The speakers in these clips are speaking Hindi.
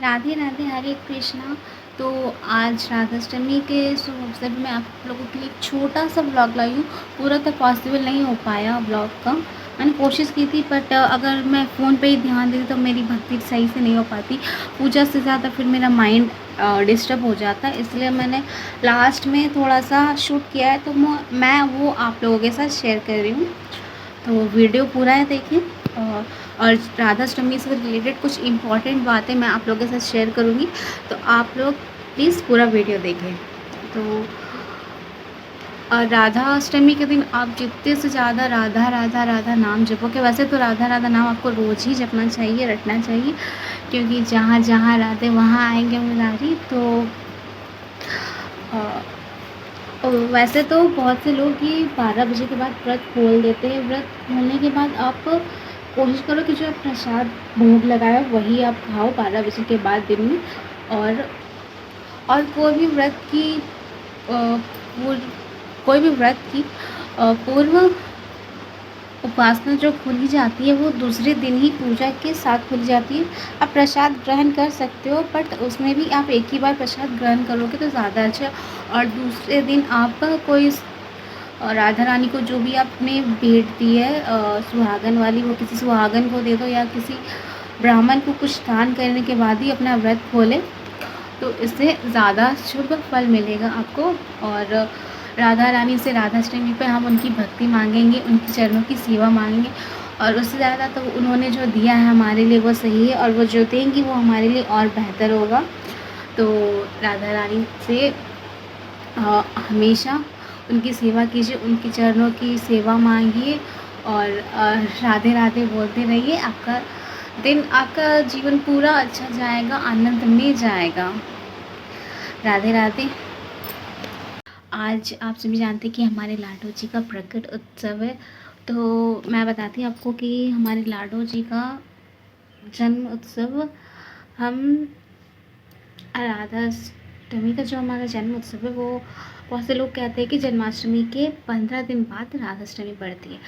राधे राधे, हरे कृष्णा। तो आज राधाष्टमी के शुभ अवसर पर मैं आप लोगों के लिए एक छोटा सा ब्लॉग लाई हूँ। पूरा तो पॉसिबल नहीं हो पाया ब्लॉग का। मैंने कोशिश की थी, बट अगर मैं फ़ोन पे ही ध्यान देती तो मेरी भक्ति सही से नहीं हो पाती। पूजा से ज़्यादा फिर मेरा माइंड डिस्टर्ब हो जाता है, इसलिए मैंने लास्ट में थोड़ा सा शूट किया है, तो मैं वो आप लोगों के साथ शेयर कर रही हूँ। तो वीडियो पूरा है, देखिए। और राधाष्टमी से रिलेटेड कुछ इम्पॉर्टेंट बातें मैं आप लोगों के साथ शेयर करूँगी, तो आप लोग प्लीज़ पूरा वीडियो देखें। तो राधाष्टमी के दिन आप जितने से ज़्यादा राधा राधा राधा नाम जपोगे, वैसे तो राधा राधा नाम आपको रोज़ ही जपना चाहिए, रटना चाहिए, क्योंकि जहाँ जहाँ राधे वहाँ आएंगे मुरारी। तो वैसे तो बहुत से लोग ये 12 बजे के बाद व्रत खोल देते हैं। व्रत खोलने के बाद आप कोशिश करो कि जो आप प्रसाद भोग लगाए वही आप खाओ 12 बजे के बाद दिन में। और कोई भी व्रत की कोई भी व्रत की पूर्व उपासना जो खोली जाती है वो दूसरे दिन ही पूजा के साथ खोली जाती है। आप प्रसाद ग्रहण कर सकते हो, बट उसमें भी आप एक ही बार प्रसाद ग्रहण करोगे तो ज़्यादा अच्छा। और दूसरे दिन आप कोई राधा रानी को जो भी आपने भेंट दी है सुहागन वाली, वो किसी सुहागन को दे दो, या किसी ब्राह्मण को कुछ दान करने के बाद ही अपना व्रत खोले, तो इससे ज़्यादा शुभ फल मिलेगा आपको। और राधा रानी से राधाष्टमी पे हम उनकी भक्ति मांगेंगे, उनके चरणों की सेवा मांगेंगे, और उससे ज़्यादा तो उन्होंने जो दिया है हमारे लिए वो सही है, और वो जो देंगी वो हमारे लिए और बेहतर होगा। तो राधा रानी से हमेशा उनकी सेवा कीजिए, उनके चरणों की सेवा मांगिए, और राधे राधे बोलते रहिए। आपका दिन, आपका जीवन पूरा अच्छा जाएगा, आनंद में जाएगा। राधे राधे। आज आप सभी जानते हैं कि हमारे लाडो जी का प्रकट उत्सव है। तो मैं बताती हूँ आपको कि हमारे लाडो जी का जन्म उत्सव हम राधाष्टमी का जो हमारा जन्म उत्सव है वो बहुत से लोग कहते हैं कि जन्माष्टमी के 15 दिन बाद राधाष्टमी पड़ती है।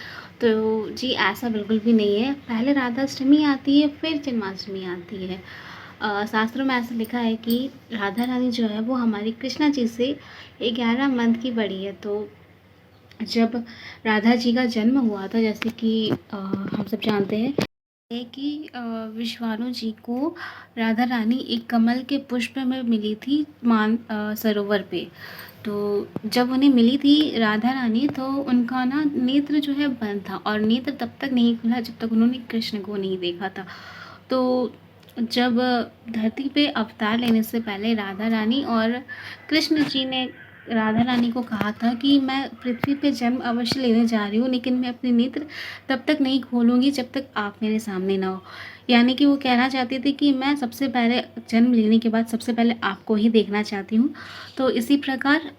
तो जी ऐसा बिल्कुल भी नहीं है, पहले राधाष्टमी आती है फिर जन्माष्टमी आती है। शास्त्रों में ऐसा लिखा है कि राधा रानी जो है वो हमारी कृष्णा जी से 11 मंथ की बड़ी है। तो जब राधा जी का जन्म हुआ था, जैसे कि हम सब जानते हैं है कि विश्वानु जी को राधा रानी एक कमल के पुष्प में मिली थी सरोवर पे। तो जब उन्हें मिली थी राधा रानी, तो उनका ना नेत्र जो है बंद था, और नेत्र तब तक नहीं खुला जब तक उन्होंने कृष्ण को नहीं देखा था। तो जब धरती पे अवतार लेने से पहले राधा रानी और कृष्ण जी ने राधा रानी को कहा था कि मैं पृथ्वी पे जन्म अवश्य लेने जा रही हूँ, लेकिन मैं अपने नेत्र तब तक नहीं खोलूँगी जब तक आप मेरे सामने ना हो। यानी कि वो कहना चाहते थे कि मैं सबसे पहले जन्म लेने के बाद सबसे पहले आपको ही देखना चाहती हूँ। तो इसी प्रकार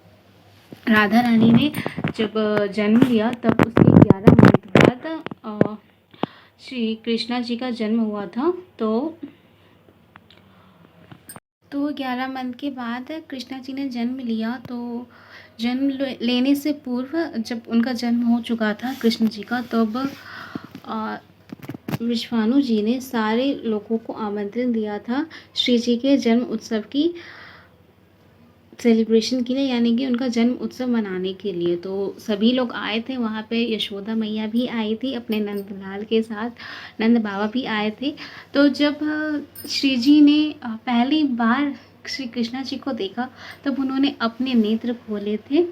राधा रानी ने जब जन्म लिया, तब उसके 11 मंथ बाद श्री कृष्णा जी का जन्म हुआ था। तो 11 मंथ के बाद कृष्णा जी ने जन्म लिया। तो जन्म लेने से पूर्व जब उनका जन्म हो चुका था कृष्ण जी का, तब विश्वानु जी ने सारे लोगों को आमंत्रण दिया था श्री जी के जन्म उत्सव की सेलिब्रेशन के लिए, यानी कि उनका जन्म उत्सव मनाने के लिए। तो सभी लोग आए थे वहाँ पे, यशोदा मैया भी आई थी अपने नंदलाल के साथ, नंद बाबा भी आए थे। तो जब श्री जी ने पहली बार श्री कृष्णा जी को देखा, तब उन्होंने अपने नेत्र खोले थे।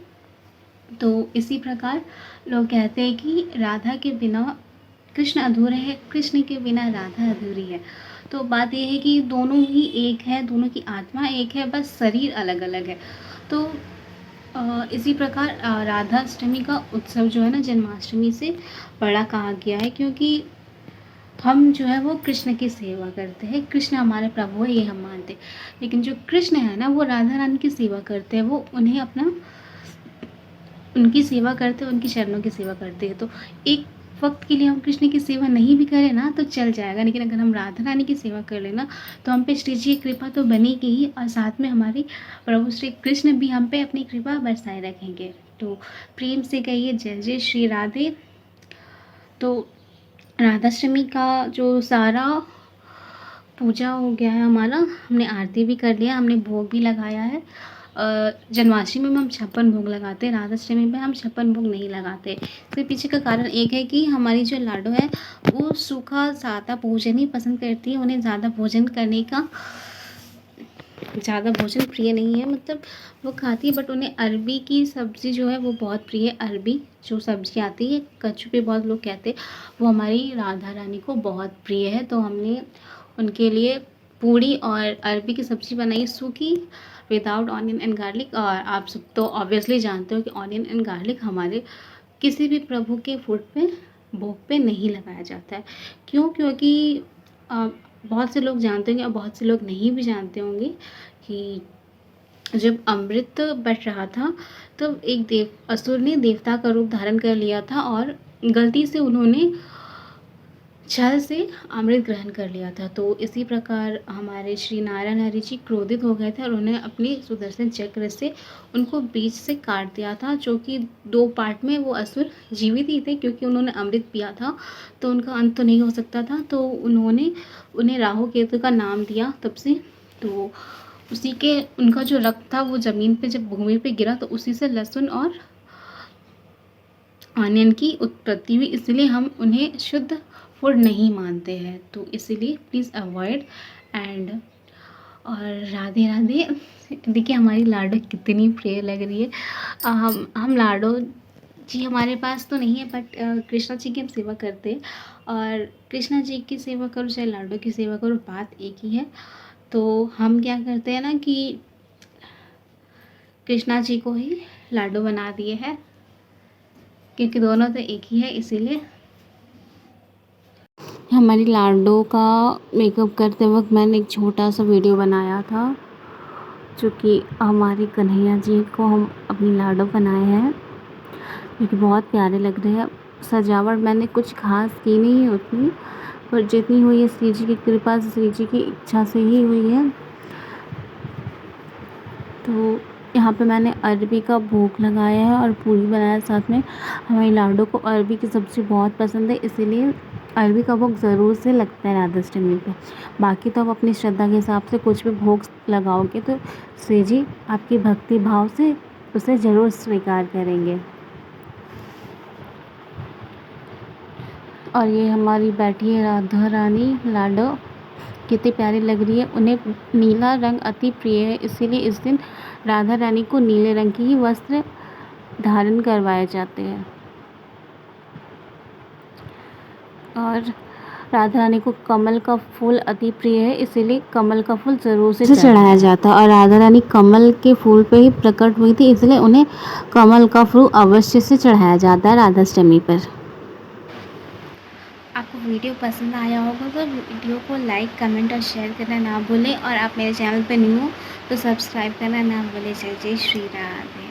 तो इसी प्रकार लोग कहते हैं कि राधा के बिना कृष्ण अधूरे हैं, कृष्ण के बिना राधा अधूरी है। तो बात यह है कि दोनों ही एक है, दोनों की आत्मा एक है, बस शरीर अलग अलग है। तो इसी प्रकार राधाष्टमी का उत्सव जो है ना जन्माष्टमी से बड़ा कहा गया है, क्योंकि हम जो है वो कृष्ण की सेवा करते हैं। कृष्ण हमारे प्रभु है ये हम मानते हैं, लेकिन जो कृष्ण है ना वो राधा रानी की सेवा करते हैं, वो उन्हें अपना उनकी सेवा करते हैं, उनकी चरणों की सेवा करते हैं। तो एक वक्त के लिए हम कृष्ण की सेवा नहीं भी करें ना तो चल जाएगा, लेकिन अगर हम राधा रानी की सेवा कर लेना तो हम पे श्री जी की कृपा तो बनेगी ही, और साथ में हमारे प्रभु श्री कृष्ण भी हम पे अपनी कृपा बरसाए रखेंगे। तो प्रेम से कहिए जय जय श्री राधे। तो राधाष्टमी का जो सारा पूजा हो गया है हमारा, हमने आरती भी कर लिया, हमने भोग भी लगाया है। जन्माष्टमी में हम 56 भोग लगाते हैं, राधाष्टमी में हम 56 भोग नहीं लगाते। इसके पीछे का कारण एक है कि हमारी जो लाडो है वो सूखा ज़्यादा भोजन ही पसंद करती है, उन्हें ज़्यादा भोजन करने का ज़्यादा भोजन प्रिय नहीं है, मतलब वो खाती है, बट उन्हें अरबी की सब्ज़ी जो है वो बहुत प्रिय है। अरबी जो सब्ज़ी आती है, कच्चू पे बहुत लोग कहते हैं, वो हमारी राधा रानी को बहुत प्रिय है। तो हमने उनके लिए पूड़ी और अरबी की सब्ज़ी बनाई, सूखी, विदाउट ऑनियन एंड गार्लिक। और आप सब तो ऑब्वियसली जानते हो कि ऑनियन एंड गार्लिक हमारे किसी भी प्रभु के फूड पे, भोग पे नहीं लगाया जाता है। क्यों? क्योंकि बहुत से लोग जानते होंगे और बहुत से लोग नहीं भी जानते होंगे कि जब अमृत बट रहा था तब एक असुर ने देवता का रूप धारण कर लिया था और गलती से उन्होंने छल से अमृत ग्रहण कर लिया था। तो इसी प्रकार हमारे श्री नारायण हरि जी क्रोधित हो गए थे और उन्होंने अपनी सुदर्शन चक्र से उनको बीच से काट दिया था, जो कि 2 पार्ट में वो असुर जीवित ही थे, क्योंकि उन्होंने अमृत पिया था तो उनका अंत तो नहीं हो सकता था। तो उन्होंने उन्हें राहु केतु का नाम दिया तब से। तो उसी के उनका जो रक्त था वो ज़मीन पे जब भूमि पे गिरा तो उसी से लहसुन और ऑनियन की उत्पत्ति हुई, इसलिए हम उन्हें शुद्ध फूड नहीं मानते हैं। तो इसीलिए प्लीज़ अवॉइड एंड। और राधे राधे। देखिए हमारी लाडो कितनी प्रिय लग रही है। हम लाडो जी हमारे पास तो नहीं है, बट कृष्णा जी की हम सेवा करते हैं, और कृष्णा जी की सेवा करो चाहे लाडो की सेवा करो, बात एक ही है। तो हम क्या करते हैं ना कि कृष्णा जी को ही लाडो बना दिए हैं, क्योंकि दोनों तो एक ही है, इसीलिए। हमारी लाडो का मेकअप करते वक्त मैंने एक छोटा सा वीडियो बनाया था, जो कि हमारी कन्हैया जी को हम अपनी लाडो बनाए हैं, जो कि बहुत प्यारे लग रहे हैं। सजावट मैंने कुछ खास की नहीं है उतनी, पर जितनी हुई है श्री जी की कृपा से, श्री जी की इच्छा से ही हुई है। तो यहाँ पे मैंने अरबी का भोग लगाया है और पूरी बनाया साथ में। हमारी लाडो को अरबी की सब्ज़ी बहुत पसंद है, इसीलिए अरबी का भोग ज़रूर से लगता है राधाष्टमी पे। बाकी तो आप अपनी श्रद्धा के हिसाब से कुछ भी भोग लगाओगे तो श्री जी आपकी भक्ति भाव से उसे ज़रूर स्वीकार करेंगे। और ये हमारी बैठी है राधा रानी लाडो, कितनी प्यारी लग रही है। उन्हें नीला रंग अति प्रिय है, इसीलिए इस दिन राधा रानी को नीले रंग की ही वस्त्र धारण करवाए जाते हैं। और राधा रानी को कमल का फूल अति प्रिय है, इसीलिए कमल का फूल ज़रूर से चढ़ाया जाता है। और राधा रानी कमल के फूल पे ही प्रकट हुई थी, इसलिए उन्हें कमल का फूल अवश्य से चढ़ाया जाता है राधाष्टमी पर। आपको वीडियो पसंद आया होगा तो वीडियो को लाइक, कमेंट और शेयर करना ना भूलें, और आप मेरे चैनल पर न्यू हो तो सब्सक्राइब करना ना भूलें। जय जय श्री राधे।